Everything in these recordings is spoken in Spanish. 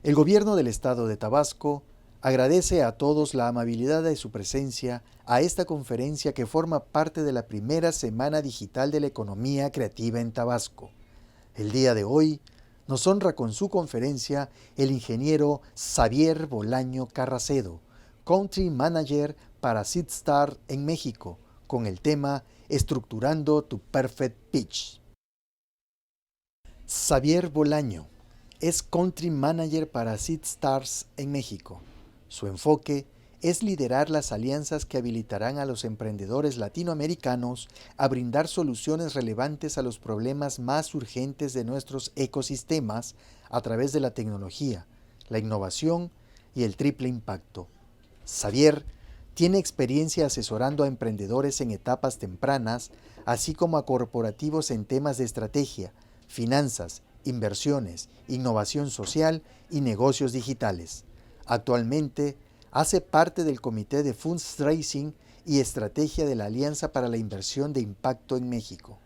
El gobierno del estado de Tabasco agradece a todos la amabilidad de su presencia a esta conferencia que forma parte de la primera Semana Digital de la Economía Creativa en Tabasco. El día de hoy nos honra con su conferencia el ingeniero Xavier Bolaño Carracedo, Country Manager para SeedStar en México, con el tema Estructurando tu Perfect Pitch. Xavier Bolaño es Country Manager para SeedStars en México. Su enfoque es liderar las alianzas que habilitarán a los emprendedores latinoamericanos a brindar soluciones relevantes a los problemas más urgentes de nuestros ecosistemas a través de la tecnología, la innovación y el triple impacto. Xavier tiene experiencia asesorando a emprendedores en etapas tempranas, así como a corporativos en temas de estrategia, finanzas, inversiones, innovación social y negocios digitales. Actualmente hace parte del Comité de Fundraising y Estrategia de la Alianza para la Inversión de Impacto en México.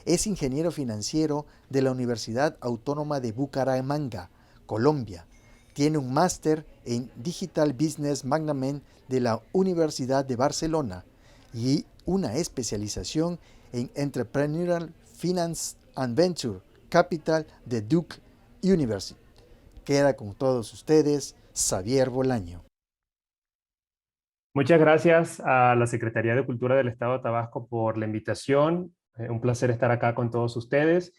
Es ingeniero financiero de la Universidad Autónoma de Bucaramanga, Colombia. Tiene un máster en Digital Business Management de la Universidad de Barcelona y una especialización en Entrepreneurial Finance and Venture Capital de Duke University. Queda con todos ustedes Xavier Bolaño. Muchas gracias a la Secretaría de Cultura del Estado de Tabasco por la invitación. Un placer estar acá con todos ustedes.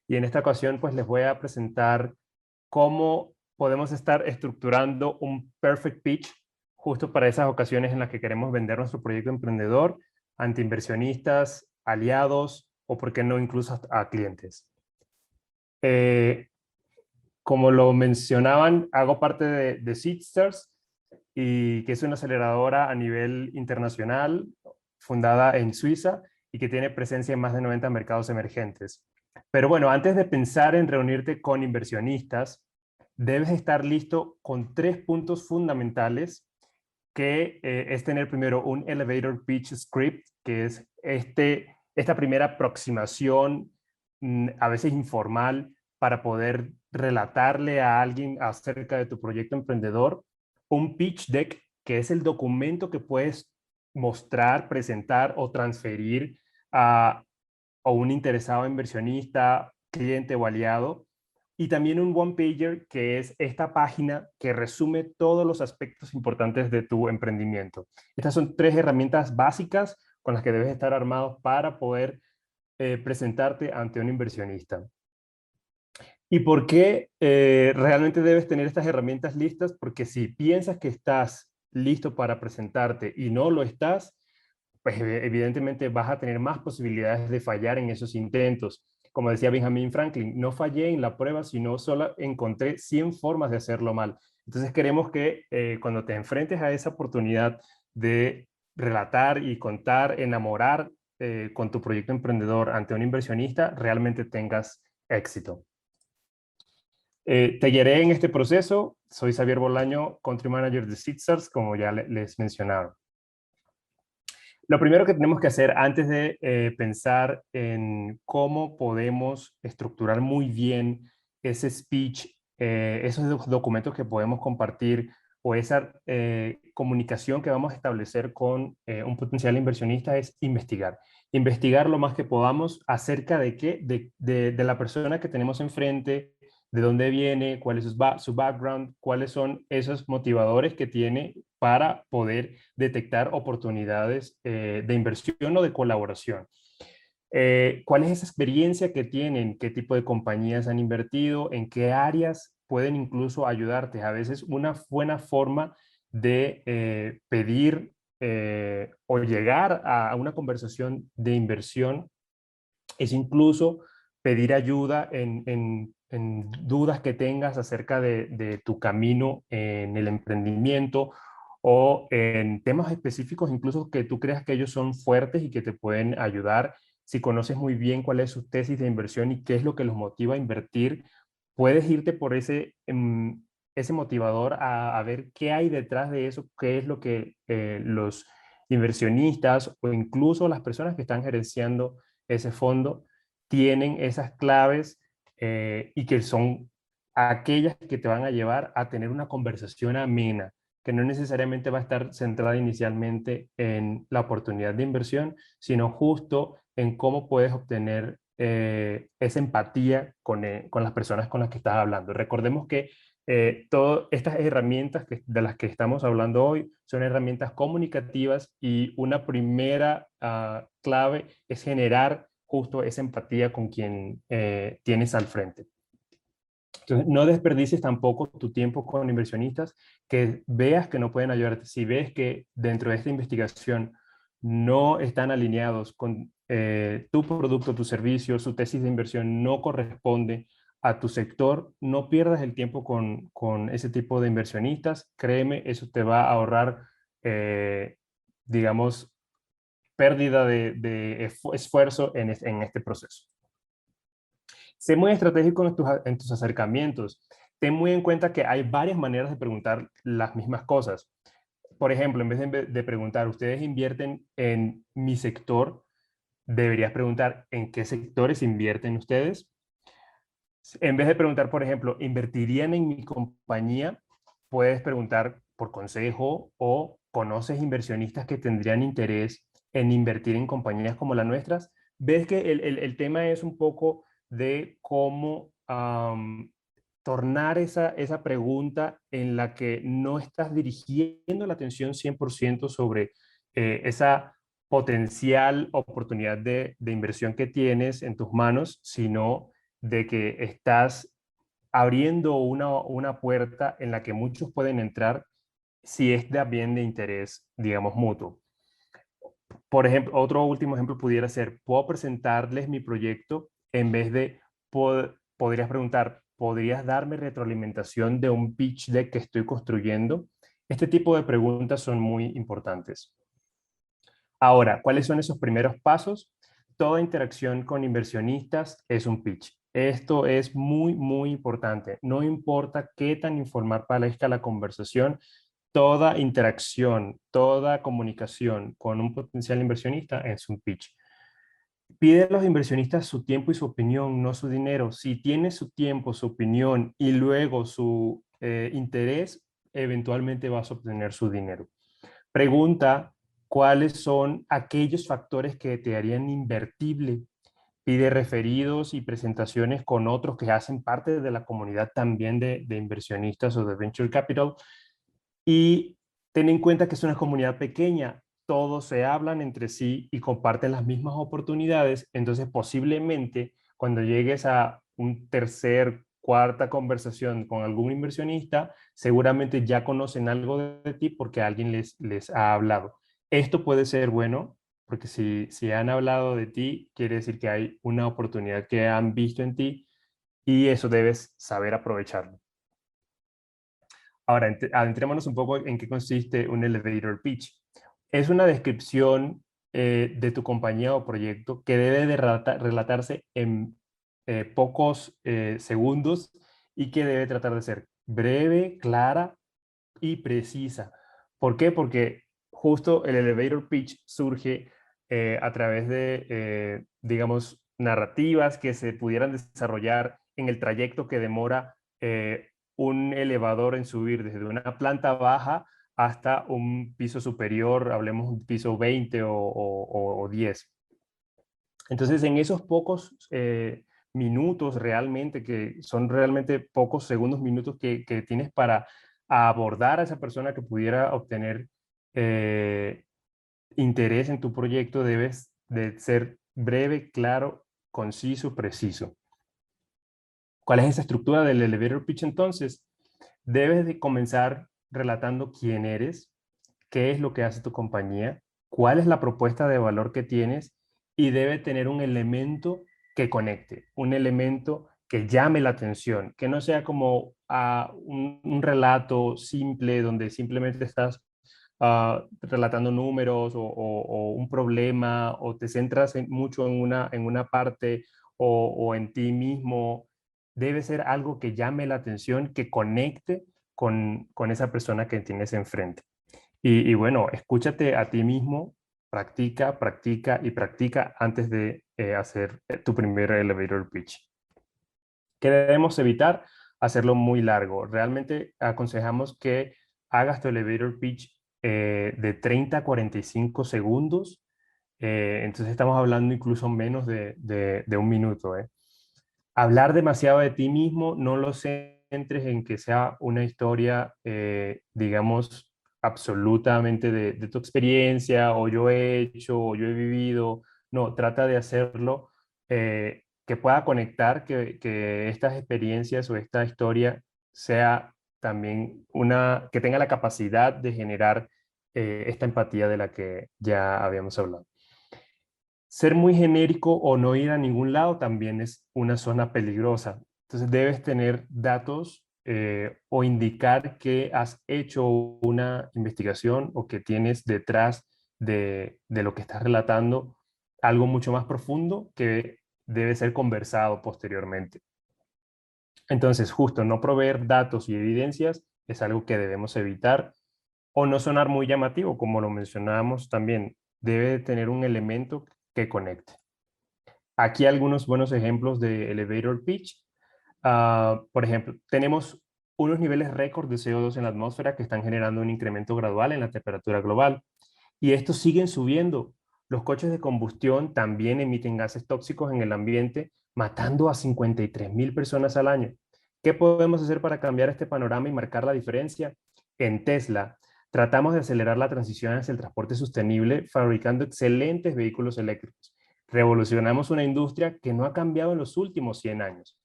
Y en esta ocasión, pues les voy a presentar cómo podemos estar estructurando un perfect pitch justo para esas ocasiones en las que queremos vender nuestro proyecto emprendedor ante inversionistas, aliados o, por qué no, incluso a clientes. Como lo mencionaban, hago parte de SeedStars, y que es una aceleradora a nivel internacional, fundada en Suiza y que tiene presencia en más de 90 mercados emergentes. Pero bueno, antes de pensar en reunirte con inversionistas, debes estar listo con 3 puntos fundamentales, que es tener primero un elevator pitch script, que es esta primera aproximación, a veces informal, para poder relatarle a alguien acerca de tu proyecto emprendedor. Un pitch deck, que es el documento que puedes mostrar, presentar o transferir a un interesado inversionista, cliente o aliado. Y también un one pager, que es esta página que resume todos los aspectos importantes de tu emprendimiento. Estas son 3 herramientas básicas con las que debes estar armado para poder presentarte ante un inversionista. ¿Y por qué realmente debes tener estas herramientas listas? Porque si piensas que estás listo para presentarte y no lo estás, pues evidentemente vas a tener más posibilidades de fallar en esos intentos. Como decía Benjamin Franklin, no fallé en la prueba, sino solo encontré 100 formas de hacerlo mal. Entonces queremos que cuando te enfrentes a esa oportunidad de relatar y contar, enamorar con tu proyecto emprendedor ante un inversionista, realmente tengas éxito. Te guiaré en este proceso. Soy Xavier Bolaño, Country Manager de SeedStars, como ya les mencionaron. Lo primero que tenemos que hacer antes de pensar en cómo podemos estructurar muy bien ese speech, esos documentos que podemos compartir o esa comunicación que vamos a establecer con un potencial inversionista, es investigar. Investigar lo más que podamos acerca de qué, de la persona que tenemos enfrente, de dónde viene, cuál es su background, cuáles son esos motivadores que tiene para poder detectar oportunidades de inversión o de colaboración. ¿Cuál es esa experiencia que tienen? ¿Qué tipo de compañías han invertido? ¿En qué áreas pueden incluso ayudarte? A veces una buena forma de pedir o llegar a una conversación de inversión es incluso pedir ayuda en dudas que tengas acerca de tu camino en el emprendimiento, o en temas específicos incluso que tú creas que ellos son fuertes y que te pueden ayudar. Si conoces muy bien cuál es su tesis de inversión y qué es lo que los motiva a invertir, puedes irte por ese motivador a ver qué hay detrás de eso, qué es lo que los inversionistas o incluso las personas que están gerenciando ese fondo tienen esas claves y que son aquellas que te van a llevar a tener una conversación amena, que no necesariamente va a estar centrada inicialmente en la oportunidad de inversión, sino justo en cómo puedes obtener esa empatía con las personas con las que estás hablando. Recordemos que todas estas herramientas de las que estamos hablando hoy son herramientas comunicativas y una primera clave es generar justo esa empatía con quien tienes al frente. Entonces, no desperdicies tampoco tu tiempo con inversionistas que veas que no pueden ayudarte. Si ves que dentro de esta investigación no están alineados con tu producto, tu servicio, su tesis de inversión no corresponde a tu sector, no pierdas el tiempo con ese tipo de inversionistas. Créeme, eso te va a ahorrar, digamos, pérdida de esfuerzo en este proceso. Sé muy estratégico en tus acercamientos. Ten muy en cuenta que hay varias maneras de preguntar las mismas cosas. Por ejemplo, en vez de preguntar, ¿ustedes invierten en mi sector? Deberías preguntar, ¿en qué sectores invierten ustedes? En vez de preguntar, por ejemplo, ¿invertirían en mi compañía? Puedes preguntar por consejo o ¿conoces inversionistas que tendrían interés en invertir en compañías como las nuestras? Ves que el tema es un poco de cómo tornar esa pregunta en la que no estás dirigiendo la atención 100% sobre esa potencial oportunidad de inversión que tienes en tus manos, sino de que estás abriendo una puerta en la que muchos pueden entrar si es bien de interés, digamos, mutuo. Por ejemplo, otro último ejemplo pudiera ser, puedo presentarles mi proyecto en vez de, podrías preguntar, ¿podrías darme retroalimentación de un pitch deck que estoy construyendo? Este tipo de preguntas son muy importantes. Ahora, ¿cuáles son esos primeros pasos? Toda interacción con inversionistas es un pitch. Esto es muy, muy importante. No importa qué tan informal parezca la conversación, toda interacción, toda comunicación con un potencial inversionista es un pitch. Pide a los inversionistas su tiempo y su opinión, no su dinero. Si tiene su tiempo, su opinión y luego su interés, eventualmente vas a obtener su dinero. Pregunta cuáles son aquellos factores que te harían invertible. Pide referidos y presentaciones con otros que hacen parte de la comunidad también de inversionistas o de venture capital. Y ten en cuenta que es una comunidad pequeña, todos se hablan entre sí y comparten las mismas oportunidades, entonces posiblemente cuando llegues a un tercer, cuarta conversación con algún inversionista, seguramente ya conocen algo de ti porque alguien les ha hablado. Esto puede ser bueno porque si han hablado de ti, quiere decir que hay una oportunidad que han visto en ti y eso debes saber aprovecharlo. Ahora, adentrémonos un poco en qué consiste un elevator pitch. Es una descripción de tu compañía o proyecto que debe de relatarse en pocos segundos y que debe tratar de ser breve, clara y precisa. ¿Por qué? Porque justo el elevator pitch surge a través de, digamos, narrativas que se pudieran desarrollar en el trayecto que demora un elevador en subir desde una planta baja hasta un piso superior, hablemos un piso 20 o 10. Entonces, en esos pocos minutos realmente, que son realmente pocos segundos, minutos que tienes para abordar a esa persona que pudiera obtener eh, interés en tu proyecto, debes de ser breve, claro, conciso, preciso. ¿Cuál es esa estructura del elevator pitch entonces? Debes de comenzar relatando quién eres, qué es lo que hace tu compañía, cuál es la propuesta de valor que tienes y debe tener un elemento que conecte, un elemento que llame la atención, que no sea como un relato simple donde simplemente estás relatando números o un problema o te centras mucho en una parte o en ti mismo. Debe ser algo que llame la atención, que conecte con esa persona que tienes enfrente. Y bueno, escúchate a ti mismo, practica, practica y practica antes de hacer tu primer elevator pitch. ¿Qué debemos evitar? hacerlo muy largo. Realmente aconsejamos que hagas tu elevator pitch de 30 a 45 segundos. Entonces estamos hablando incluso menos de un minuto. Hablar demasiado de ti mismo, no lo centres en que sea una historia, digamos, absolutamente de tu experiencia, o yo he hecho, o yo he vivido. No, trata de hacerlo que pueda conectar, que estas experiencias o esta historia sea también que tenga la capacidad de generar esta empatía de la que ya habíamos hablado. Ser muy genérico o no ir a ningún lado también es una zona peligrosa. Entonces debes tener datos o indicar que has hecho una investigación o que tienes detrás de lo que estás relatando algo mucho más profundo que debe ser conversado posteriormente. Entonces, justo no proveer datos y evidencias es algo que debemos evitar, o no sonar muy llamativo, como lo mencionábamos también. Debe tener un elemento que conecte. Aquí algunos buenos ejemplos de elevator pitch. Por ejemplo, tenemos unos niveles récord de CO2 en la atmósfera que están generando un incremento gradual en la temperatura global. Y estos siguen subiendo. Los coches de combustión también emiten gases tóxicos en el ambiente, matando a 53.000 personas al año. ¿Qué podemos hacer para cambiar este panorama y marcar la diferencia? En Tesla, tratamos de acelerar la transición hacia el transporte sostenible fabricando excelentes vehículos eléctricos. Revolucionamos una industria que no ha cambiado en los últimos 100 años.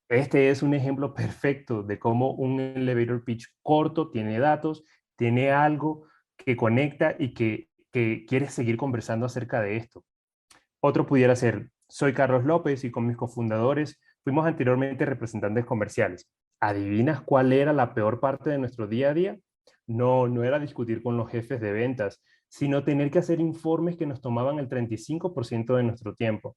Este es un ejemplo perfecto de cómo un elevator pitch corto tiene datos, tiene algo que conecta y que quieres seguir conversando acerca de esto. Otro pudiera ser, soy Carlos López y con mis cofundadores fuimos anteriormente representantes comerciales. ¿Adivinas cuál era la peor parte de nuestro día a día? No, no era discutir con los jefes de ventas, sino tener que hacer informes que nos tomaban el 35% de nuestro tiempo.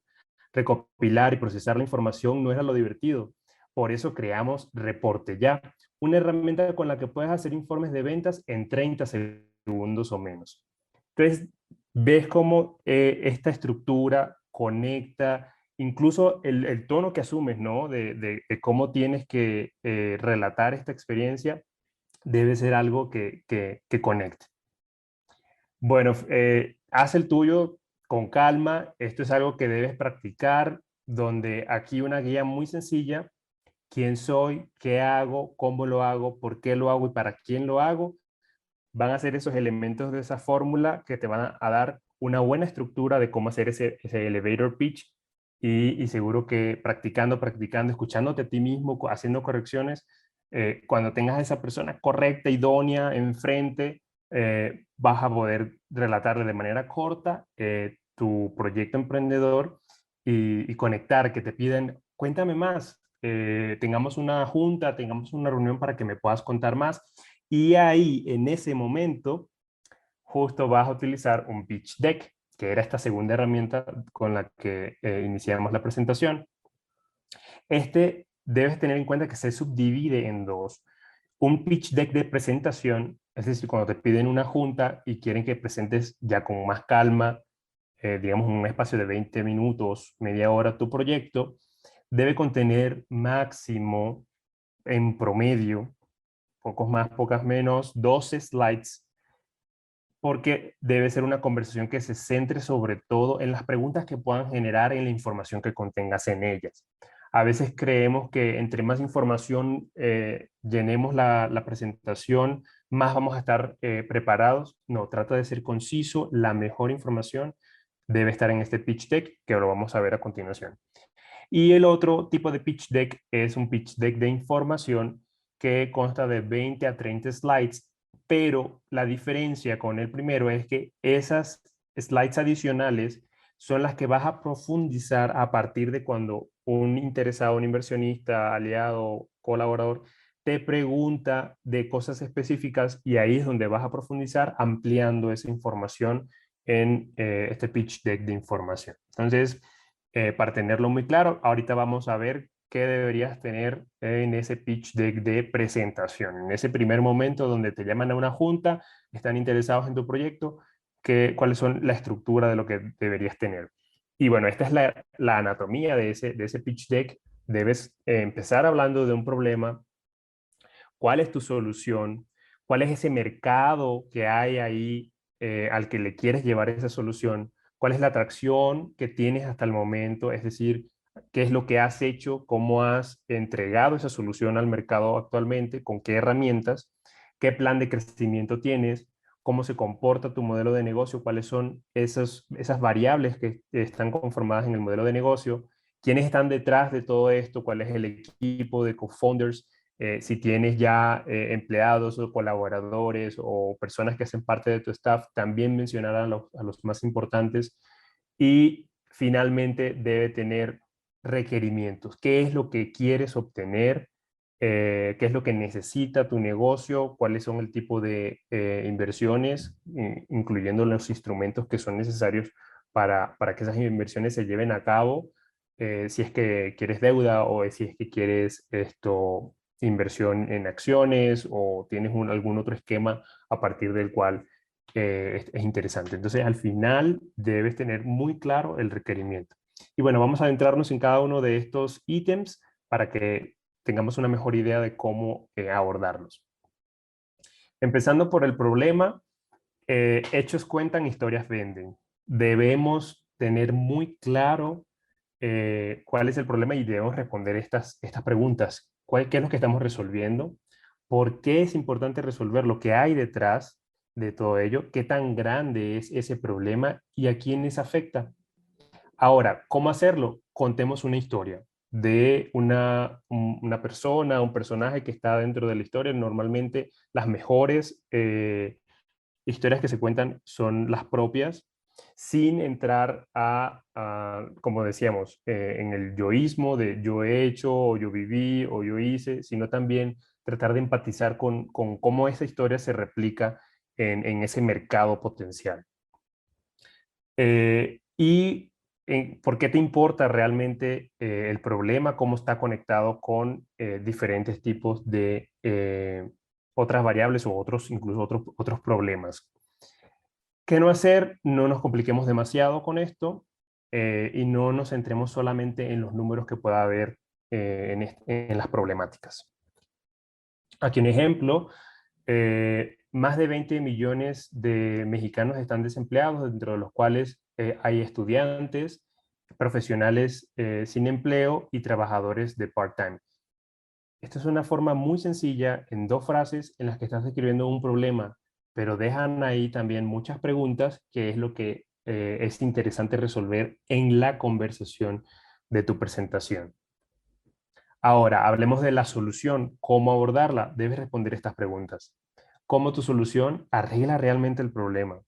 Recopilar y procesar la información no era lo divertido. Por eso creamos Reporte Ya, una herramienta con la que puedes hacer informes de ventas en 30 segundos o menos. Entonces, ves cómo esta estructura conecta, incluso el tono que asumes, ¿no? De cómo tienes que relatar esta experiencia, debe ser algo que conecte. Bueno, haz el tuyo con calma. Esto es algo que debes practicar, donde aquí una guía muy sencilla: quién soy, qué hago, cómo lo hago, por qué lo hago y para quién lo hago. Van a ser esos elementos de esa fórmula que te van a dar una buena estructura de cómo hacer ese elevator pitch, y seguro que practicando, practicando, escuchándote a ti mismo, haciendo correcciones, cuando tengas a esa persona correcta, idónea, enfrente, vas a poder relatarle de manera corta tu proyecto emprendedor y conectar, que te piden, cuéntame más, tengamos una junta, tengamos una reunión para que me puedas contar más. Y ahí, en ese momento, justo vas a utilizar un pitch deck, que era esta segunda herramienta con la que iniciamos la presentación. Este debes tener en cuenta que se subdivide en dos. Un pitch deck de presentación, es decir, cuando te piden una junta y quieren que presentes ya con más calma, digamos, en un espacio de 20 minutos, media hora, tu proyecto, debe contener máximo, en promedio, pocos más, pocas menos, 12 slides, porque debe ser una conversación que se centre sobre todo en las preguntas que puedan generar en la información que contengas en ellas. A veces creemos que entre más información llenemos la presentación, más vamos a estar preparados. No, trata de ser conciso. La mejor información debe estar en este pitch deck, que lo vamos a ver a continuación. Y el otro tipo de pitch deck es un pitch deck de información que consta de 20 a 30 slides, pero la diferencia con el primero es que esas slides adicionales son las que vas a profundizar a partir de cuando un interesado, un inversionista, aliado, colaborador, te pregunta de cosas específicas, y ahí es donde vas a profundizar ampliando esa información en este pitch deck de información. Entonces, para tenerlo muy claro, ahorita vamos a ver qué deberías tener en ese pitch deck de presentación. En ese primer momento donde te llaman a una junta, están interesados en tu proyecto, cuáles son la estructura de lo que deberías tener. Y bueno, esta es la anatomía de ese pitch deck. Debes empezar hablando de un problema, cuál es tu solución, cuál es ese mercado que hay ahí al que le quieres llevar esa solución, cuál es la atracción que tienes hasta el momento, es decir, qué es lo que has hecho, cómo has entregado esa solución al mercado actualmente, con qué herramientas, qué plan de crecimiento tienes, cómo se comporta tu modelo de negocio, cuáles son esas variables que están conformadas en el modelo de negocio, quiénes están detrás de todo esto, cuál es el equipo de co-founders, si tienes ya empleados o colaboradores o personas que hacen parte de tu staff, también mencionar a los más importantes. Y finalmente debe tener requerimientos. ¿Qué es lo que quieres obtener? ¿Qué es lo que necesita tu negocio? ¿Cuáles son el tipo de inversiones, incluyendo los instrumentos que son necesarios para que esas inversiones se lleven a cabo? Si es que quieres deuda o si es que quieres inversión en acciones o tienes algún otro esquema a partir del cual es interesante. Entonces, al final debes tener muy claro el requerimiento. Y bueno, vamos a adentrarnos en cada uno de estos ítems para que tengamos una mejor idea de cómo abordarlos. Empezando por el problema, hechos cuentan, historias venden. Debemos tener muy claro cuál es el problema y debemos responder estas preguntas. ¿Qué es lo que estamos resolviendo? ¿Por qué es importante resolver lo que hay detrás de todo ello? ¿Qué tan grande es ese problema y a quiénes afecta? Ahora, ¿cómo hacerlo? Contemos una historia de una persona, un personaje que está dentro de la historia. Normalmente las mejores historias que se cuentan son las propias, sin entrar como decíamos, en el yoísmo de yo he hecho, o yo viví, o yo hice, sino también tratar de empatizar con cómo esa historia se replica en ese mercado potencial. Y por qué te importa realmente el problema, cómo está conectado con diferentes tipos de otras variables o incluso otros problemas. ¿Qué no hacer? No nos compliquemos demasiado con esto y no nos centremos solamente en los números que pueda haber en las problemáticas. Aquí un ejemplo, más de 20 millones de mexicanos están desempleados, dentro de los cuales hay estudiantes, profesionales sin empleo y trabajadores de part-time. Esta es una forma muy sencilla, en dos frases, en las que estás describiendo un problema, pero dejan ahí también muchas preguntas, que es lo que es interesante resolver en la conversación de tu presentación. Ahora, hablemos de la solución, cómo abordarla. Debes responder estas preguntas. ¿Cómo tu solución arregla realmente el problema?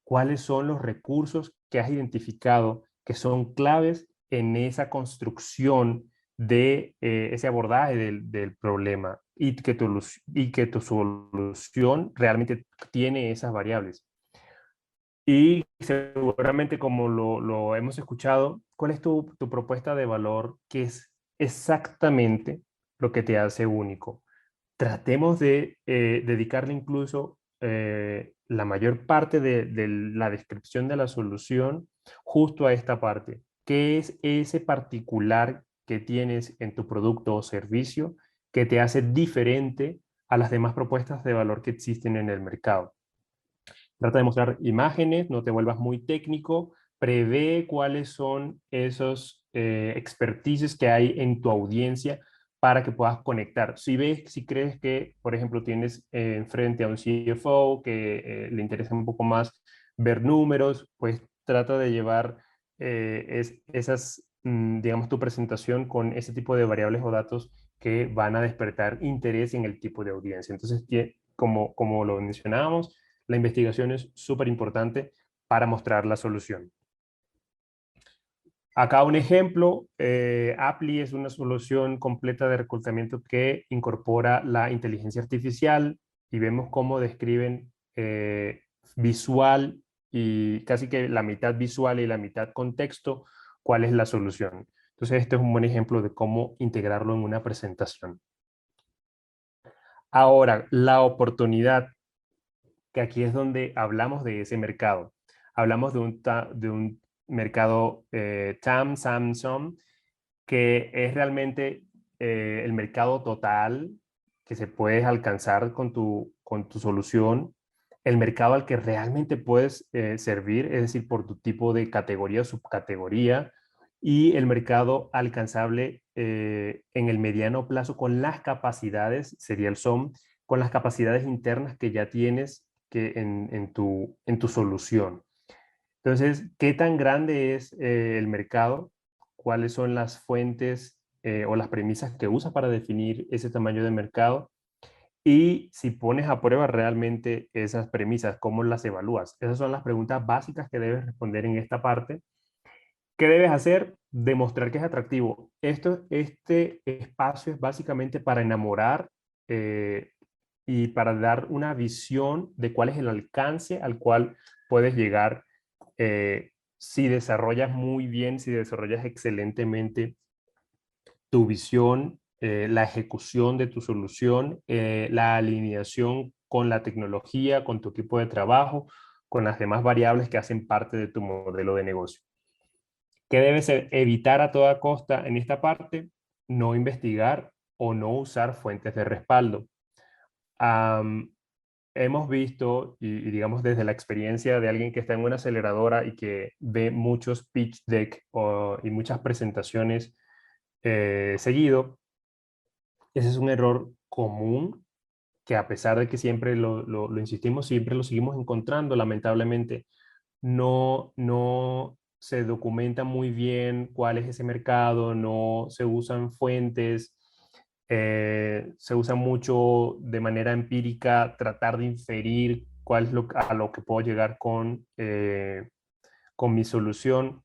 ¿Cuáles son los recursos que has identificado que son claves en esa construcción de ese abordaje del problema y que tu solución realmente tiene esas variables? Y seguramente como lo hemos escuchado, ¿cuál es tu propuesta de valor que es exactamente lo que te hace único? Tratemos de dedicarle incluso la mayor parte de la descripción de la solución justo a esta parte. ¿Qué es ese particular que tienes en tu producto o servicio que te hace diferente a las demás propuestas de valor que existen en el mercado? Trata de mostrar imágenes, no te vuelvas muy técnico, prevé cuáles son esos expertises que hay en tu audiencia para que puedas conectar. Si crees que, por ejemplo, tienes enfrente a un CFO que le interesa un poco más ver números, pues trata de llevar digamos, tu presentación con ese tipo de variables o datos que van a despertar interés en el tipo de audiencia. Entonces, como lo mencionábamos, la investigación es súper importante para mostrar la solución. Acá un ejemplo, Apply es una solución completa de reclutamiento que incorpora la inteligencia artificial y vemos cómo describen visual y casi que la mitad visual y la mitad contexto cuál es la solución. Entonces este es un buen ejemplo de cómo integrarlo en una presentación. Ahora, la oportunidad, que aquí es donde hablamos de ese mercado. Hablamos de un mercado TAM, SAM, SOM, que es realmente el mercado total que se puede alcanzar con tu solución, el mercado al que realmente puedes servir, es decir, por tu tipo de categoría o subcategoría, y el mercado alcanzable en el mediano plazo con las capacidades, sería el SOM, con las capacidades internas que ya tienes en tu solución. Entonces, ¿qué tan grande es el mercado? ¿Cuáles son las fuentes o las premisas que usas para definir ese tamaño de mercado? Y si pones a prueba realmente esas premisas, ¿cómo las evalúas? Esas son las preguntas básicas que debes responder en esta parte. ¿Qué debes hacer? Demostrar que es atractivo. Este espacio es básicamente para enamorar eh, y para dar una visión de cuál es el alcance al cual puedes llegar si desarrollas muy bien, si desarrollas excelentemente tu visión, la ejecución de tu solución, la alineación con la tecnología, con tu equipo de trabajo, con las demás variables que hacen parte de tu modelo de negocio. ¿Qué debes evitar a toda costa en esta parte? No investigar o no usar fuentes de respaldo. Am, hemos visto, y digamos desde la experiencia de alguien que está en una aceleradora y que ve muchos pitch deck y muchas presentaciones seguido, ese es un error común que a pesar de que siempre lo insistimos, siempre lo seguimos encontrando, lamentablemente, no se documenta muy bien cuál es ese mercado, no se usan fuentes, se usa mucho de manera empírica tratar de inferir cuál es a lo que puedo llegar con mi solución.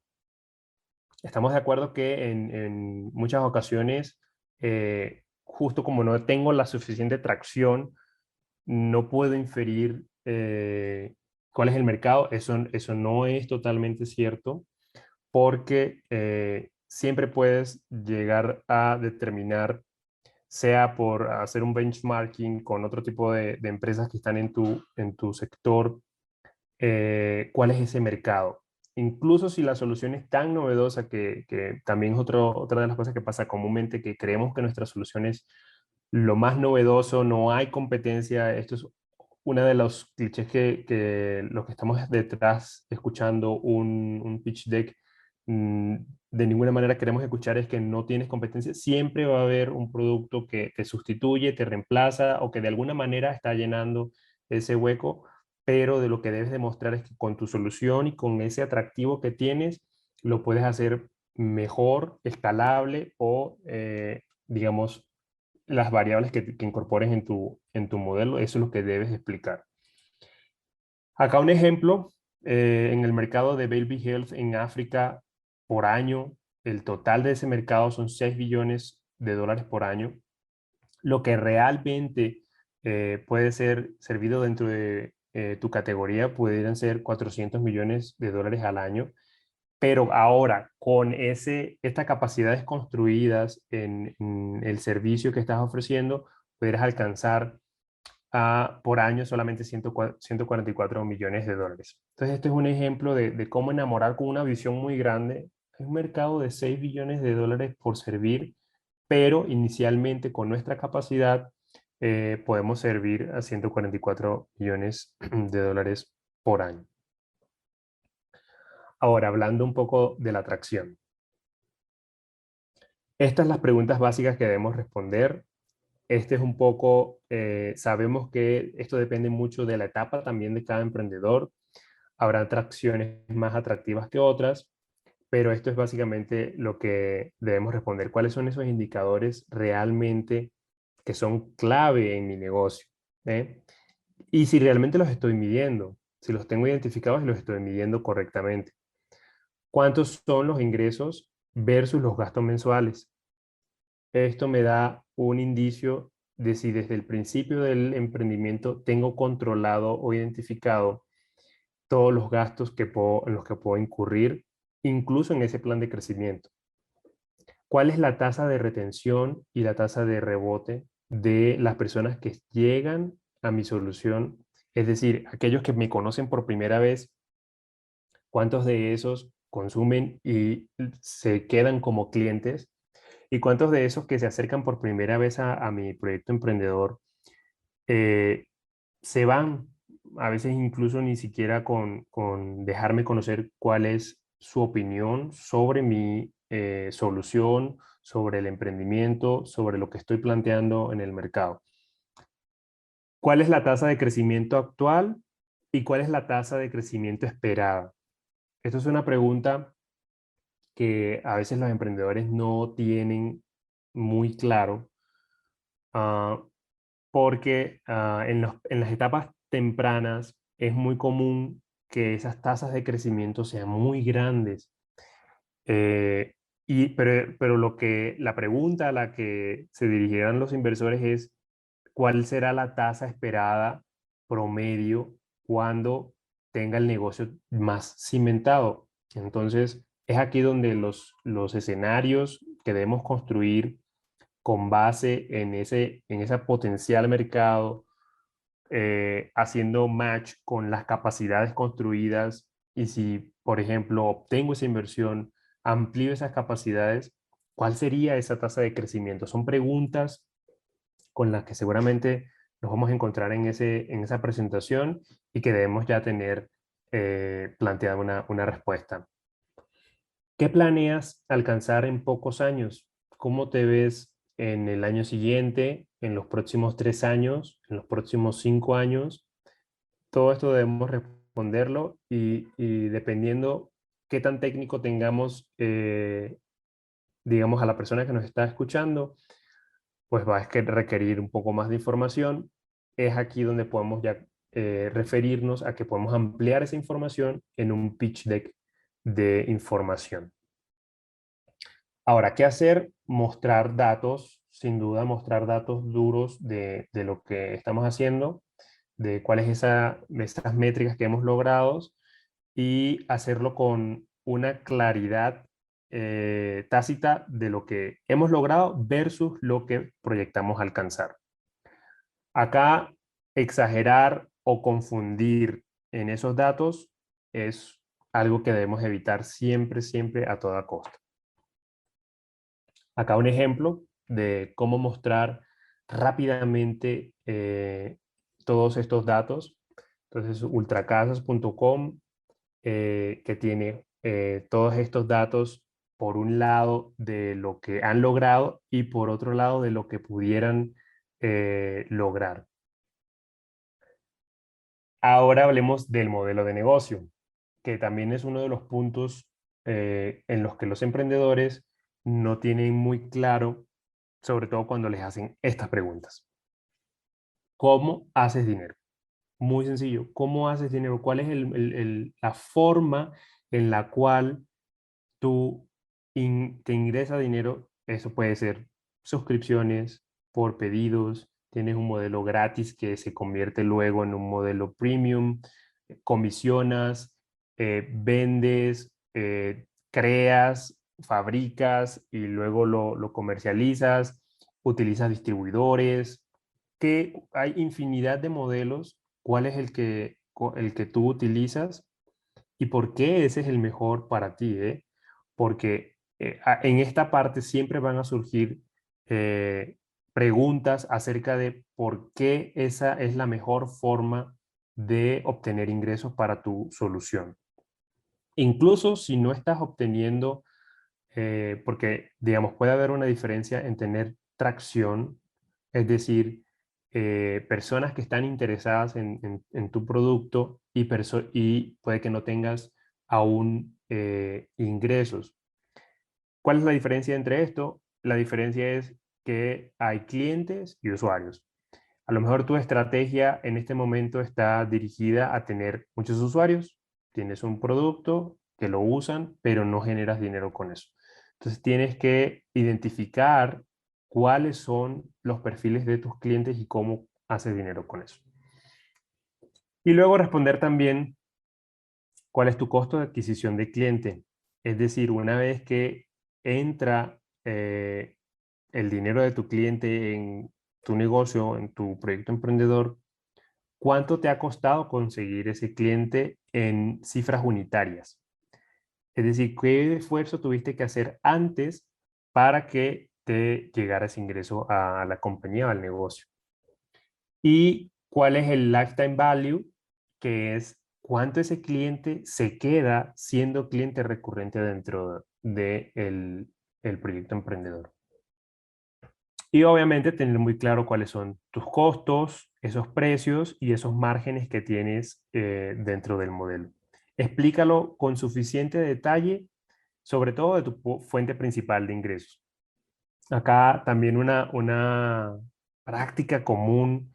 Estamos de acuerdo que en muchas ocasiones, justo como no tengo la suficiente tracción, no puedo inferir cuál es el mercado. Eso no es totalmente cierto porque siempre puedes llegar a determinar, sea por hacer un benchmarking con otro tipo de empresas que están en tu sector, cuál es ese mercado. Incluso si la solución es tan novedosa que también es otra de las cosas que pasa comúnmente, que creemos que nuestra solución es lo más novedoso, no hay competencia. Esto es una de los clichés que los que estamos detrás escuchando un pitch deck, mm, de ninguna manera queremos escuchar es que no tienes competencia. Siempre va a haber un producto que te sustituye, te reemplaza o que de alguna manera está llenando ese hueco, pero de lo que debes demostrar es que con tu solución y con ese atractivo que tienes, lo puedes hacer mejor, escalable o, digamos, las variables que incorpores en tu modelo, eso es lo que debes explicar. Acá un ejemplo, en el mercado de Baby Health en África por año, el total de ese mercado son 6 billones de dólares por año, lo que realmente puede ser servido dentro de tu categoría pudieran ser 400 millones de dólares al año, pero ahora con estas capacidades construidas en el servicio que estás ofreciendo, pudieras alcanzar por año solamente 144 millones de dólares. Entonces, este es un ejemplo de cómo enamorar con una visión muy grande. Es un mercado de 6 billones de dólares por servir, pero inicialmente con nuestra capacidad podemos servir a 144 millones de dólares por año. Ahora, hablando un poco de la atracción. Estas son las preguntas básicas que debemos responder. Este es un poco, sabemos que esto depende mucho de la etapa también de cada emprendedor. Habrá atracciones más atractivas que otras, pero esto es básicamente lo que debemos responder. ¿Cuáles son esos indicadores realmente que son clave en mi negocio? ¿Eh? Y si realmente los estoy midiendo, si los tengo identificados y los estoy midiendo correctamente. ¿Cuántos son los ingresos versus los gastos mensuales? Esto me da un indicio de si desde el principio del emprendimiento tengo controlado o identificado todos los gastos en los que puedo incurrir, incluso en ese plan de crecimiento. ¿Cuál es la tasa de retención y la tasa de rebote de las personas que llegan a mi solución? Es decir, aquellos que me conocen por primera vez, ¿cuántos de esos consumen y se quedan como clientes? ¿Y cuántos de esos que se acercan por primera vez a mi proyecto emprendedor eh, se van? A veces incluso ni siquiera con dejarme conocer cuál es su opinión sobre mi solución, sobre el emprendimiento, sobre lo que estoy planteando en el mercado. ¿Cuál es la tasa de crecimiento actual y cuál es la tasa de crecimiento esperada? Esto es una pregunta que a veces los emprendedores no tienen muy claro, ah, porque en las etapas tempranas es muy común que esas tasas de crecimiento sean muy grandes. Eh, pero la pregunta a la que se dirigirán los inversores es: ¿cuál será la tasa esperada promedio cuando tenga el negocio más cimentado? Entonces, es aquí donde los escenarios que debemos construir con base en ese potencial mercado, haciendo match con las capacidades construidas, y si, por ejemplo, obtengo esa inversión, amplío esas capacidades, ¿cuál sería esa tasa de crecimiento? Son preguntas con las que seguramente nos vamos a encontrar en esa presentación y que debemos ya tener planteada una respuesta. ¿Qué planeas alcanzar en pocos años? ¿Cómo te ves en el año siguiente, en los próximos 3 años, en los próximos 5 años? Todo esto debemos responderlo y dependiendo qué tan técnico tengamos, digamos, a la persona que nos está escuchando, pues va a requerir un poco más de información. Es aquí donde podemos ya referirnos a que podemos ampliar esa información en un pitch deck de información. Ahora, ¿qué hacer? Mostrar datos, sin duda mostrar datos duros de lo que estamos haciendo, de cuáles esas métricas que hemos logrado, y hacerlo con una claridad tácita de lo que hemos logrado versus lo que proyectamos alcanzar. Acá, exagerar o confundir en esos datos es algo que debemos evitar siempre, siempre a toda costa. Acá un ejemplo de cómo mostrar rápidamente todos estos datos. Entonces, ultracasas.com, que tiene todos estos datos, por un lado de lo que han logrado y por otro lado de lo que pudieran lograr. Ahora hablemos del modelo de negocio, que también es uno de los puntos en los que los emprendedores no tienen muy claro, sobre todo cuando les hacen estas preguntas. ¿Cómo haces dinero? Muy sencillo. ¿Cómo haces dinero? ¿Cuál es la forma en la cual tú te ingresa dinero? Eso puede ser suscripciones, por pedidos, tienes un modelo gratis que se convierte luego en un modelo premium, comisionas, vendes, creas, fabricas y luego lo comercializas, utilizas distribuidores, que hay infinidad de modelos. ¿Cuál es el que tú utilizas y por qué ese es el mejor para ti? Porque en esta parte siempre van a surgir eh, preguntas acerca de por qué esa es la mejor forma de obtener ingresos para tu solución. Incluso si no estás obteniendo, porque digamos puede haber una diferencia en tener tracción, es decir, personas que están interesadas en tu producto y puede que no tengas aún ingresos. ¿Cuál es la diferencia entre esto? La diferencia es que hay clientes y usuarios. A lo mejor tu estrategia en este momento está dirigida a tener muchos usuarios. Tienes un producto que lo usan, pero no generas dinero con eso. Entonces tienes que identificar cuáles son los perfiles de tus clientes y cómo haces dinero con eso. Y luego responder también cuál es tu costo de adquisición de cliente. Es decir, una vez que entra el dinero de tu cliente en tu negocio, en tu proyecto emprendedor, ¿cuánto te ha costado conseguir ese cliente en cifras unitarias? Es decir, ¿qué esfuerzo tuviste que hacer antes para que de llegar a ese ingreso a la compañía o al negocio. Y cuál es el lifetime value, que es cuánto ese cliente se queda siendo cliente recurrente dentro de el proyecto emprendedor. Y obviamente tener muy claro cuáles son tus costos, esos precios y esos márgenes que tienes dentro del modelo. Explícalo con suficiente detalle, sobre todo de tu fuente principal de ingresos. Acá también una práctica común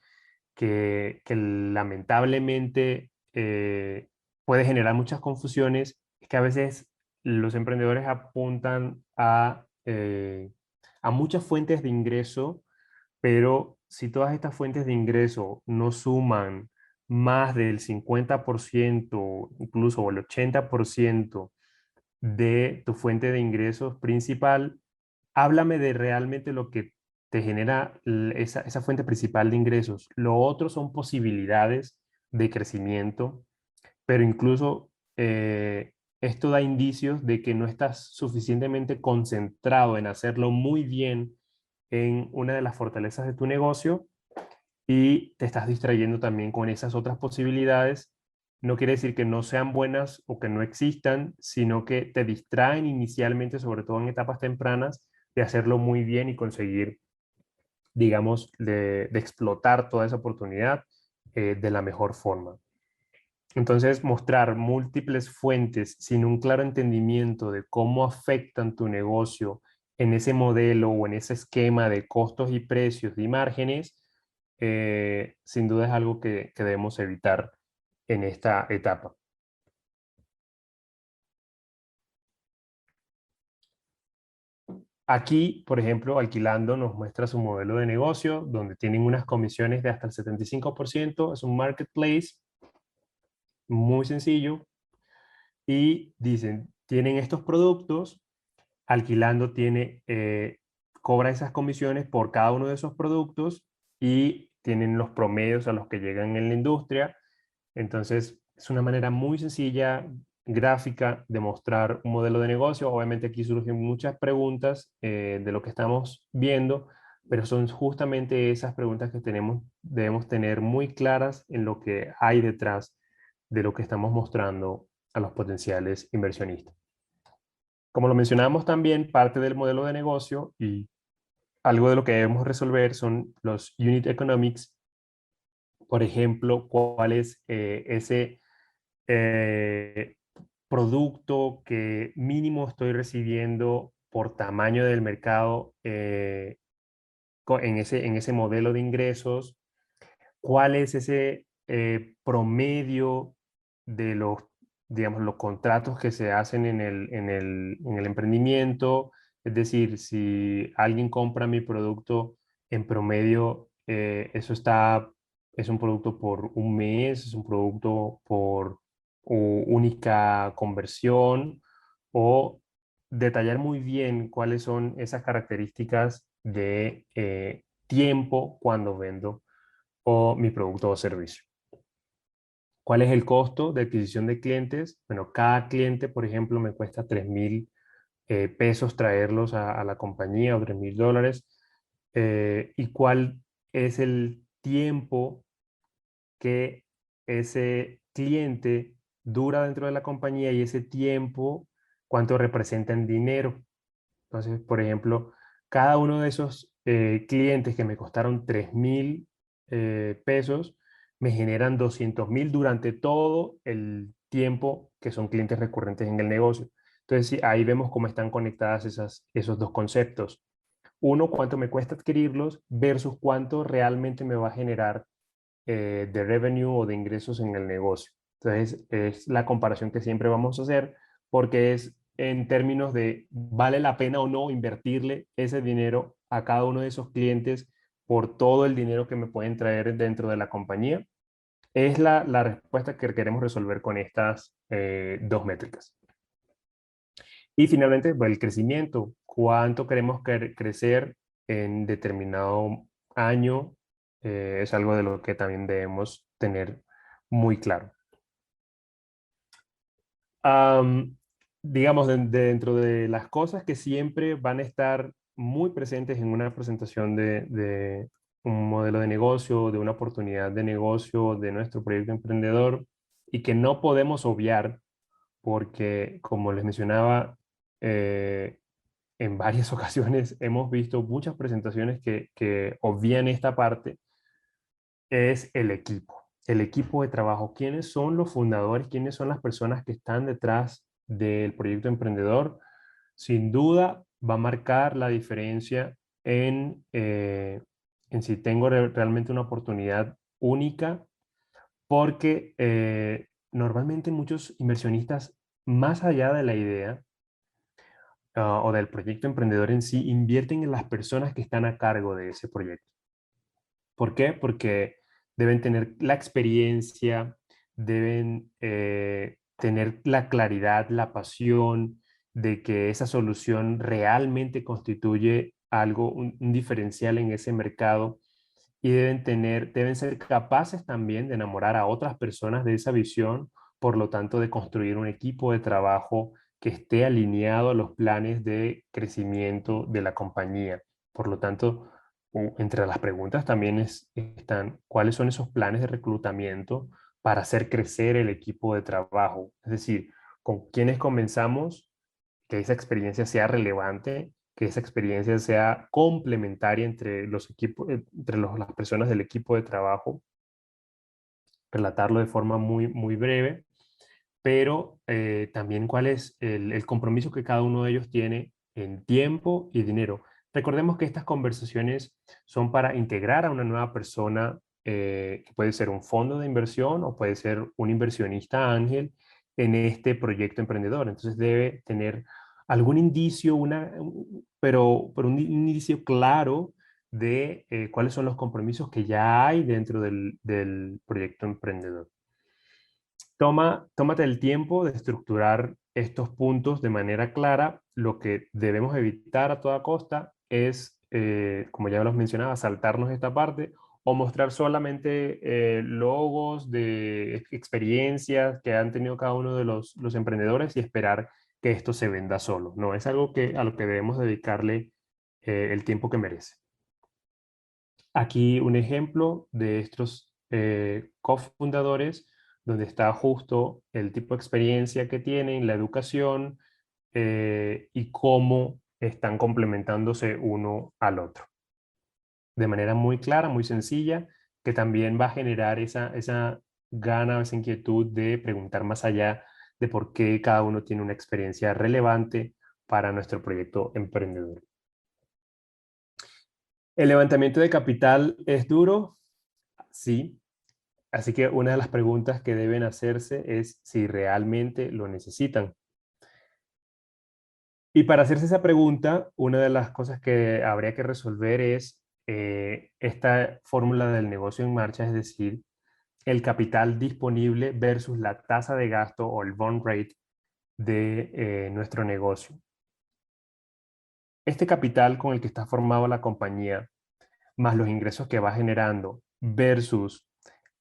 que lamentablemente puede generar muchas confusiones es que a veces los emprendedores apuntan a muchas fuentes de ingreso, pero si todas estas fuentes de ingreso no suman más del 50%, incluso o el 80% de tu fuente de ingresos principal, háblame de realmente lo que te genera esa fuente principal de ingresos. Lo otro son posibilidades de crecimiento, pero incluso esto da indicios de que no estás suficientemente concentrado en hacerlo muy bien en una de las fortalezas de tu negocio y te estás distrayendo también con esas otras posibilidades. No quiere decir que no sean buenas o que no existan, sino que te distraen inicialmente, sobre todo en etapas tempranas, de hacerlo muy bien y conseguir, digamos, de explotar toda esa oportunidad de la mejor forma. Entonces, mostrar múltiples fuentes sin un claro entendimiento de cómo afectan tu negocio en ese modelo o en ese esquema de costos y precios y márgenes, sin duda es algo que debemos evitar en esta etapa. Aquí, por ejemplo, Alquilando nos muestra su modelo de negocio, donde tienen unas comisiones de hasta el 75%, es un marketplace muy sencillo, y dicen, tienen estos productos, Alquilando cobra esas comisiones por cada uno de esos productos y tienen los promedios a los que llegan en la industria. Entonces, es una manera muy sencilla, gráfica, de mostrar un modelo de negocio. Obviamente aquí surgen muchas preguntas de lo que estamos viendo, pero son justamente esas preguntas que debemos tener muy claras en lo que hay detrás de lo que estamos mostrando a los potenciales inversionistas. Como lo mencionamos también, parte del modelo de negocio y algo de lo que debemos resolver son los unit economics. Por ejemplo, cuál es ese eh, producto que mínimo estoy recibiendo por tamaño del mercado en ese modelo de ingresos, cuál es ese promedio de los, digamos, los contratos que se hacen en el emprendimiento. Es decir, si alguien compra mi producto en promedio, es un producto por un mes, es un producto por única conversión, o detallar muy bien cuáles son esas características de tiempo cuando vendo o mi producto o servicio. ¿Cuál es el costo de adquisición de clientes? Bueno, cada cliente, por ejemplo, me cuesta 3,000 pesos traerlos a la compañía, o $3,000. ¿Y cuál es el tiempo que ese cliente dura dentro de la compañía y ese tiempo, cuánto representa en dinero? Entonces, por ejemplo, cada uno de esos clientes que me costaron 3,000 pesos, me generan 200,000 durante todo el tiempo que son clientes recurrentes en el negocio. Entonces, sí, ahí vemos cómo están conectadas esos dos conceptos. Uno, cuánto me cuesta adquirirlos versus cuánto realmente me va a generar de revenue o de ingresos en el negocio. Entonces, es la comparación que siempre vamos a hacer porque es en términos de vale la pena o no invertirle ese dinero a cada uno de esos clientes por todo el dinero que me pueden traer dentro de la compañía. Es la respuesta que queremos resolver con estas dos métricas. Y finalmente, pues, el crecimiento. ¿Cuánto queremos crecer en determinado año? Es algo de lo que también debemos tener muy claro. Am, digamos, dentro de las cosas que siempre van a estar muy presentes en una presentación de un modelo de negocio, de una oportunidad de negocio, de nuestro proyecto emprendedor, y que no podemos obviar porque, como les mencionaba, en varias ocasiones hemos visto muchas presentaciones que obvian esta parte, es el equipo de trabajo. ¿Quiénes son los fundadores? ¿Quiénes son las personas que están detrás del proyecto emprendedor? Sin duda va a marcar la diferencia en si tengo realmente una oportunidad única, porque normalmente muchos inversionistas, más allá de la idea o del proyecto emprendedor en sí, invierten en las personas que están a cargo de ese proyecto. ¿Por qué? Porque deben tener la experiencia, deben tener la claridad, la pasión de que esa solución realmente constituye algo, un diferencial en ese mercado, y deben ser capaces también de enamorar a otras personas de esa visión, por lo tanto de construir un equipo de trabajo que esté alineado a los planes de crecimiento de la compañía. Por lo tanto, entre las preguntas también están cuáles son esos planes de reclutamiento para hacer crecer el equipo de trabajo. Es decir, con quiénes comenzamos, que esa experiencia sea relevante, que esa experiencia sea complementaria entre los equipos, las personas del equipo de trabajo, relatarlo de forma muy, muy breve, pero también cuál es el compromiso que cada uno de ellos tiene en tiempo y dinero. Recordemos que estas conversaciones son para integrar a una nueva persona, que puede ser un fondo de inversión o puede ser un inversionista ángel en este proyecto emprendedor. Entonces debe tener algún indicio, pero un indicio claro de cuáles son los compromisos que ya hay dentro del proyecto emprendedor. Tómate el tiempo de estructurar estos puntos de manera clara. Lo que debemos evitar a toda costa es, como ya los mencionaba, saltarnos esta parte o mostrar solamente logos de experiencias que han tenido cada uno de los emprendedores y esperar que esto se venda solo. No, es algo a lo que debemos dedicarle el tiempo que merece. Aquí un ejemplo de estos cofundadores, donde está justo el tipo de experiencia que tienen, la educación, y cómo están complementándose uno al otro. De manera muy clara, muy sencilla, que también va a generar esa gana, esa inquietud de preguntar más allá de por qué cada uno tiene una experiencia relevante para nuestro proyecto emprendedor. ¿El levantamiento de capital es duro? Sí. Así que una de las preguntas que deben hacerse es si realmente lo necesitan. Y para hacerse esa pregunta, una de las cosas que habría que resolver es esta fórmula del negocio en marcha, es decir, el capital disponible versus la tasa de gasto o el burn rate de nuestro negocio. Este capital con el que está formado la compañía, más los ingresos que va generando, versus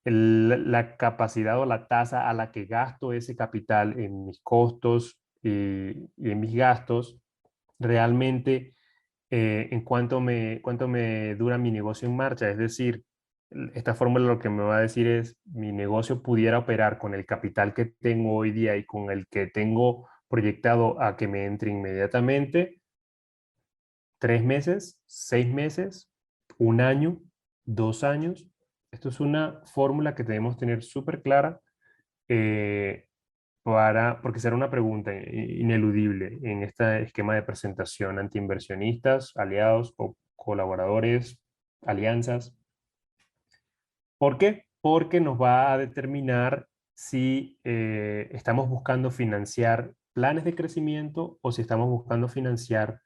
la capacidad o la tasa a la que gasto ese capital en mis costos y en mis gastos, realmente en cuánto me dura mi negocio en marcha. Es decir, esta fórmula lo que me va a decir es, mi negocio pudiera operar con el capital que tengo hoy día y con el que tengo proyectado a que me entre inmediatamente, 3 meses, 6 meses, un año, 2 años. Esto es una fórmula que debemos tener súper clara, eh, porque será una pregunta ineludible en este esquema de presentación ante inversionistas, aliados o colaboradores, alianzas. ¿Por qué? Porque nos va a determinar si estamos buscando financiar planes de crecimiento o si estamos buscando financiar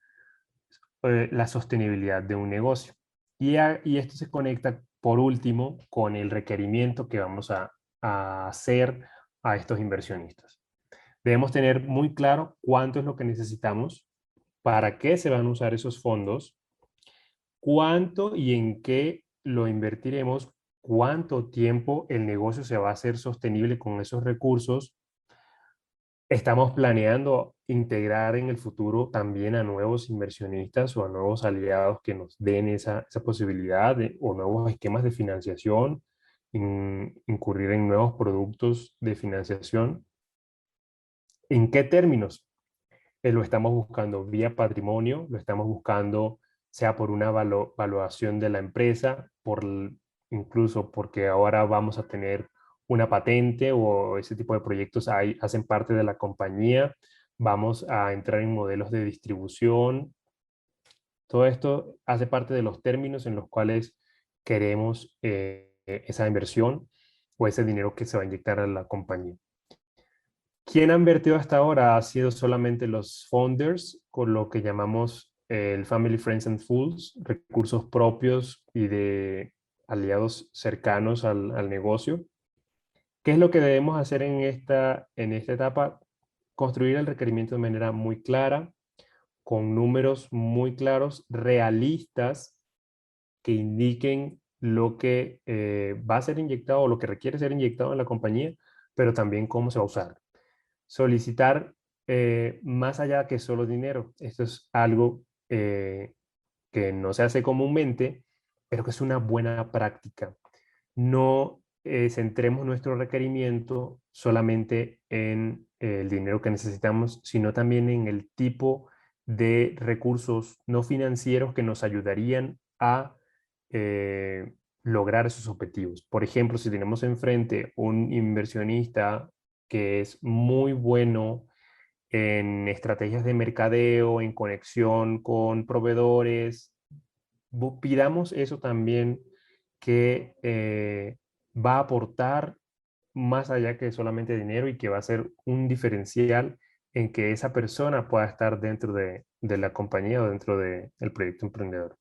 la sostenibilidad de un negocio. Y esto se conecta, por último, con el requerimiento que vamos a hacer a estos inversionistas. Debemos tener muy claro cuánto es lo que necesitamos, para qué se van a usar esos fondos, cuánto y en qué lo invertiremos, cuánto tiempo el negocio se va a hacer sostenible con esos recursos. Estamos planeando integrar en el futuro también a nuevos inversionistas o a nuevos aliados que nos den esa posibilidad o nuevos esquemas de financiación, incurrir en nuevos productos de financiación. ¿En qué términos? Lo estamos buscando vía patrimonio, lo estamos buscando sea por una valuación de la empresa, incluso porque ahora vamos a tener una patente o ese tipo de proyectos hacen parte de la compañía, vamos a entrar en modelos de distribución. Todo esto hace parte de los términos en los cuales queremos esa inversión o ese dinero que se va a inyectar a la compañía. ¿Quién ha invertido hasta ahora? Ha sido solamente los founders, con lo que llamamos el Family, Friends and Fools, recursos propios y de aliados cercanos al negocio. ¿Qué es lo que debemos hacer en esta etapa? Construir el requerimiento de manera muy clara, con números muy claros, realistas, que indiquen lo que va a ser inyectado o lo que requiere ser inyectado en la compañía, pero también cómo se va a usar. Solicitar más allá que solo dinero. Esto es algo que no se hace comúnmente, pero que es una buena práctica. No centremos nuestro requerimiento solamente en el dinero que necesitamos, sino también en el tipo de recursos no financieros que nos ayudarían a lograr esos objetivos. Por ejemplo, si tenemos enfrente un inversionista que es muy bueno en estrategias de mercadeo, en conexión con proveedores, pidamos eso también que va a aportar más allá que solamente dinero y que va a ser un diferencial en que esa persona pueda estar dentro de la compañía o dentro del proyecto emprendedor.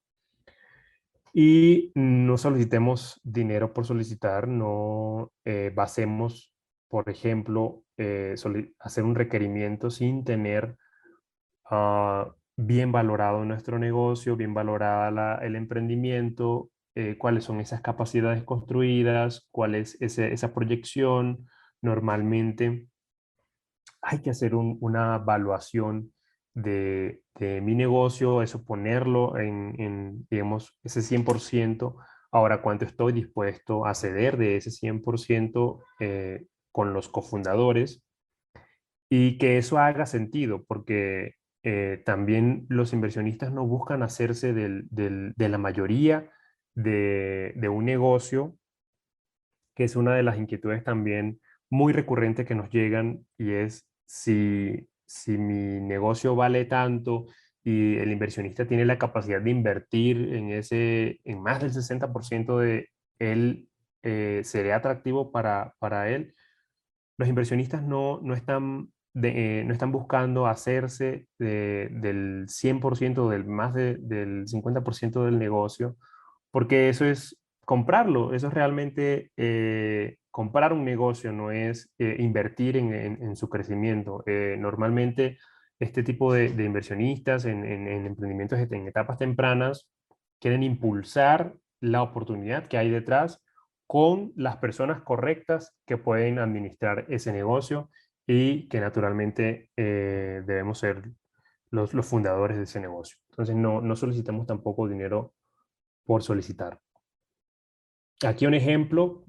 Y no solicitemos dinero por solicitar, no basemos, por ejemplo, hacer un requerimiento sin tener bien valorado nuestro negocio, bien valorada el emprendimiento, cuáles son esas capacidades construidas, cuál es esa proyección. Normalmente hay que hacer una evaluación de mi negocio, eso ponerlo digamos, ese 100%. Ahora, ¿cuánto estoy dispuesto a ceder de ese 100% con los cofundadores? Y que eso haga sentido, porque también los inversionistas no buscan hacerse de la mayoría de un negocio, que es una de las inquietudes también muy recurrentes que nos llegan, y es si mi negocio vale tanto y el inversionista tiene la capacidad de invertir en más del 60% de él, ¿sería atractivo para él? Los inversionistas no están buscando hacerse del 100%, del 50% del negocio, porque eso es comprarlo, eso es realmente comprar un negocio, no es invertir en su crecimiento. Normalmente este tipo de inversionistas en emprendimientos en etapas tempranas quieren impulsar la oportunidad que hay detrás con las personas correctas que pueden administrar ese negocio y que naturalmente debemos ser los fundadores de ese negocio. Entonces no solicitamos tampoco dinero por solicitar. Aquí un ejemplo,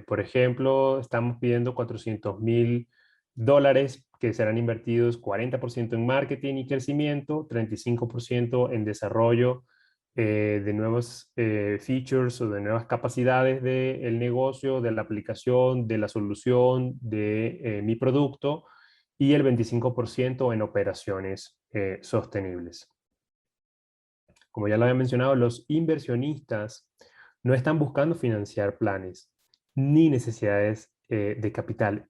por ejemplo, estamos pidiendo $400,000 que serán invertidos 40% en marketing y crecimiento, 35% en desarrollo de nuevos features o de nuevas capacidades del negocio, de la aplicación, de la solución, de mi producto, y el 25% en operaciones sostenibles. Como ya lo había mencionado, los inversionistas no están buscando financiar planes ni necesidades de capital.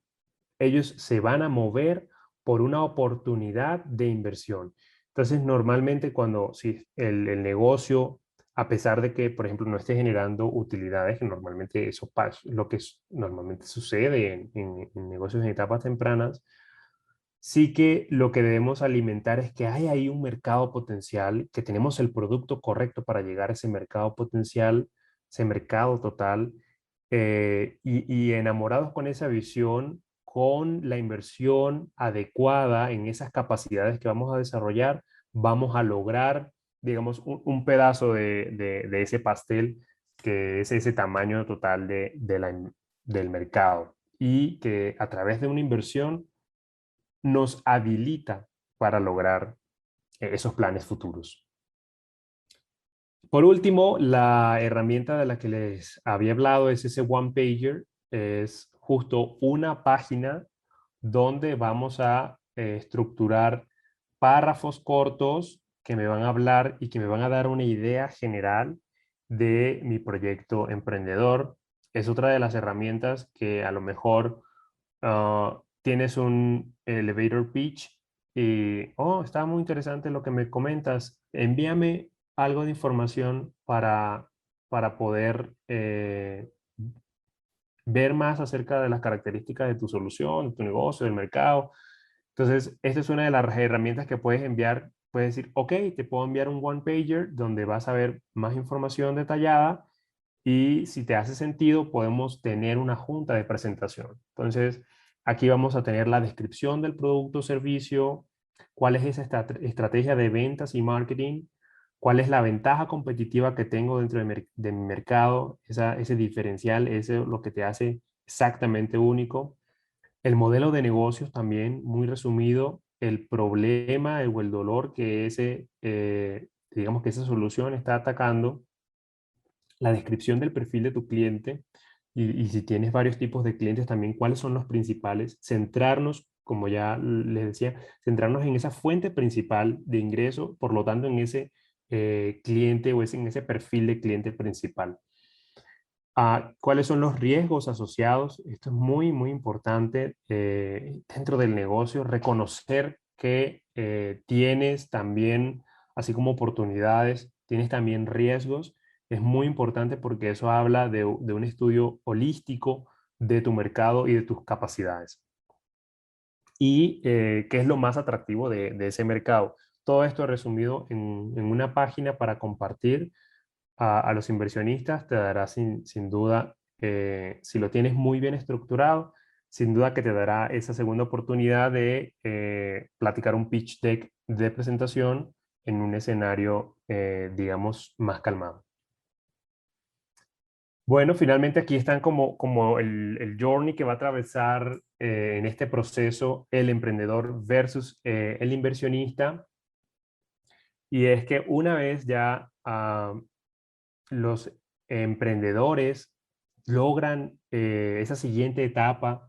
Ellos se van a mover por una oportunidad de inversión. Entonces, normalmente si el negocio, a pesar de que, por ejemplo, no esté generando utilidades, que normalmente eso pasa, lo que normalmente sucede en negocios en etapas tempranas, sí que lo que debemos alimentar es que hay ahí un mercado potencial, que tenemos el producto correcto para llegar a ese mercado potencial, ese mercado total, y enamorados con esa visión, con la inversión adecuada en esas capacidades que vamos a desarrollar, vamos a lograr, digamos, un pedazo de ese pastel que es ese tamaño total del mercado y que a través de una inversión nos habilita para lograr esos planes futuros. Por último, la herramienta de la que les había hablado es ese One Pager. Es justo una página donde vamos a estructurar párrafos cortos que me van a hablar y que me van a dar una idea general de mi proyecto emprendedor. Es otra de las herramientas que a lo mejor tienes un elevator pitch y, oh, está muy interesante lo que me comentas. Envíame algo de información para poder ver más acerca de las características de tu solución, de tu negocio, del mercado. Entonces, esta es una de las herramientas que puedes enviar. Puedes decir, ok, te puedo enviar un one pager donde vas a ver más información detallada y si te hace sentido, podemos tener una junta de presentación. Entonces, aquí vamos a tener la descripción del producto o servicio, cuál es esa estrategia de ventas y marketing, cuál es la ventaja competitiva que tengo dentro de mi mercado, ese diferencial, ese lo que te hace exactamente único. El modelo de negocios también, muy resumido, el problema o el dolor que digamos que esa solución está atacando, la descripción del perfil de tu cliente y si tienes varios tipos de clientes también, cuáles son los principales, centrarnos, como ya les decía, centrarnos en esa fuente principal de ingreso, por lo tanto en ese cliente o en ese perfil de cliente principal. ¿Cuáles son los riesgos asociados? Esto es muy, muy importante dentro del negocio, reconocer que tienes también, así como oportunidades, tienes también riesgos. Es muy importante porque eso habla de un estudio holístico de tu mercado y de tus capacidades. Y qué es lo más atractivo de ese mercado. Todo esto resumido en una página para compartir a los inversionistas, te dará sin duda, si lo tienes muy bien estructurado, sin duda que te dará esa segunda oportunidad de platicar un pitch deck de presentación en un escenario, digamos, más calmado. Bueno, finalmente aquí están como el journey que va a atravesar en este proceso el emprendedor versus el inversionista. Y es que una vez ya los emprendedores logran esa siguiente etapa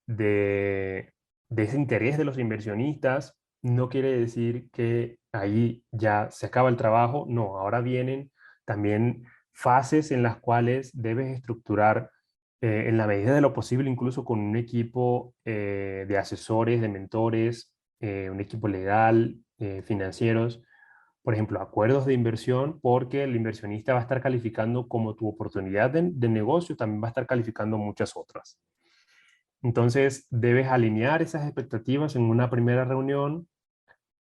de, de ese interés de los inversionistas, no quiere decir que ahí ya se acaba el trabajo, no, ahora vienen también fases en las cuales debes estructurar en la medida de lo posible, incluso con un equipo de asesores, de mentores, un equipo legal, financieros, por ejemplo, acuerdos de inversión, porque el inversionista va a estar calificando como tu oportunidad de negocio, también va a estar calificando muchas otras. Entonces, debes alinear esas expectativas en una primera reunión.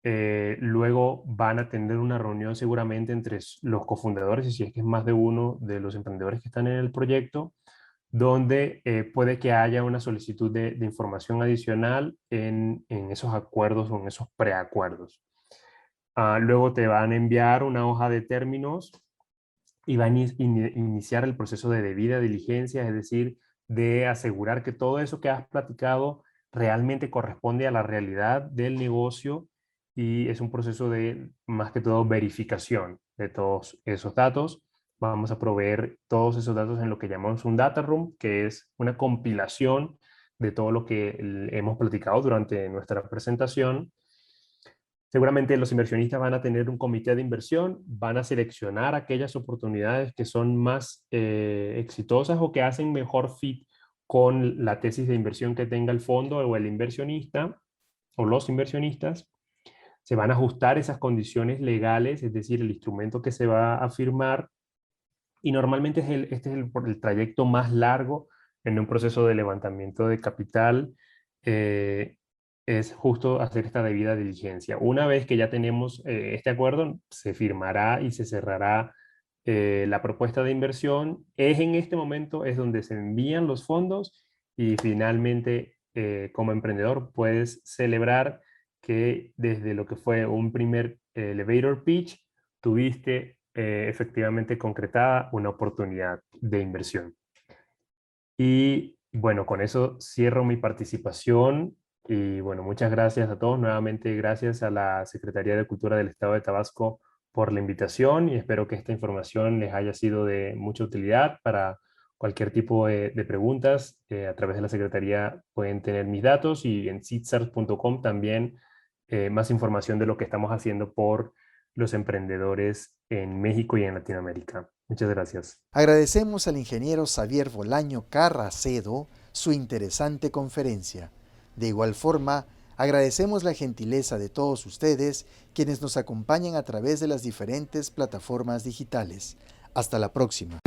Luego van a tener una reunión seguramente entre los cofundadores, y si es que es más de uno de los emprendedores que están en el proyecto, donde puede que haya una solicitud de información adicional en esos acuerdos o en esos preacuerdos. Luego te van a enviar una hoja de términos y van a iniciar el proceso de debida diligencia, es decir, de asegurar que todo eso que has platicado realmente corresponde a la realidad del negocio y es un proceso de, más que todo, verificación de todos esos datos. Vamos a proveer todos esos datos en lo que llamamos un data room, que es una compilación de todo lo que hemos platicado durante nuestra presentación. Seguramente los inversionistas van a tener un comité de inversión, van a seleccionar aquellas oportunidades que son más exitosas o que hacen mejor fit con la tesis de inversión que tenga el fondo o el inversionista o los inversionistas. Se van a ajustar esas condiciones legales, es decir, el instrumento que se va a firmar. Y normalmente este es el trayecto más largo en un proceso de levantamiento de capital. eh, es justo hacer esta debida diligencia. Una vez que ya tenemos este acuerdo, se firmará y se cerrará la propuesta de inversión. Es en este momento es donde se envían los fondos y finalmente como emprendedor puedes celebrar que desde lo que fue un primer elevator pitch, tuviste efectivamente concretada una oportunidad de inversión. Y bueno, con eso cierro mi participación y bueno, muchas gracias a todos. Nuevamente, gracias a la Secretaría de Cultura del Estado de Tabasco por la invitación y espero que esta información les haya sido de mucha utilidad para cualquier tipo de preguntas. A través de la Secretaría pueden tener mis datos y en seedstars.com también más información de lo que estamos haciendo por los emprendedores en México y en Latinoamérica. Muchas gracias. Agradecemos al ingeniero Xavier Bolaño Carracedo su interesante conferencia. De igual forma, agradecemos la gentileza de todos ustedes quienes nos acompañan a través de las diferentes plataformas digitales. Hasta la próxima.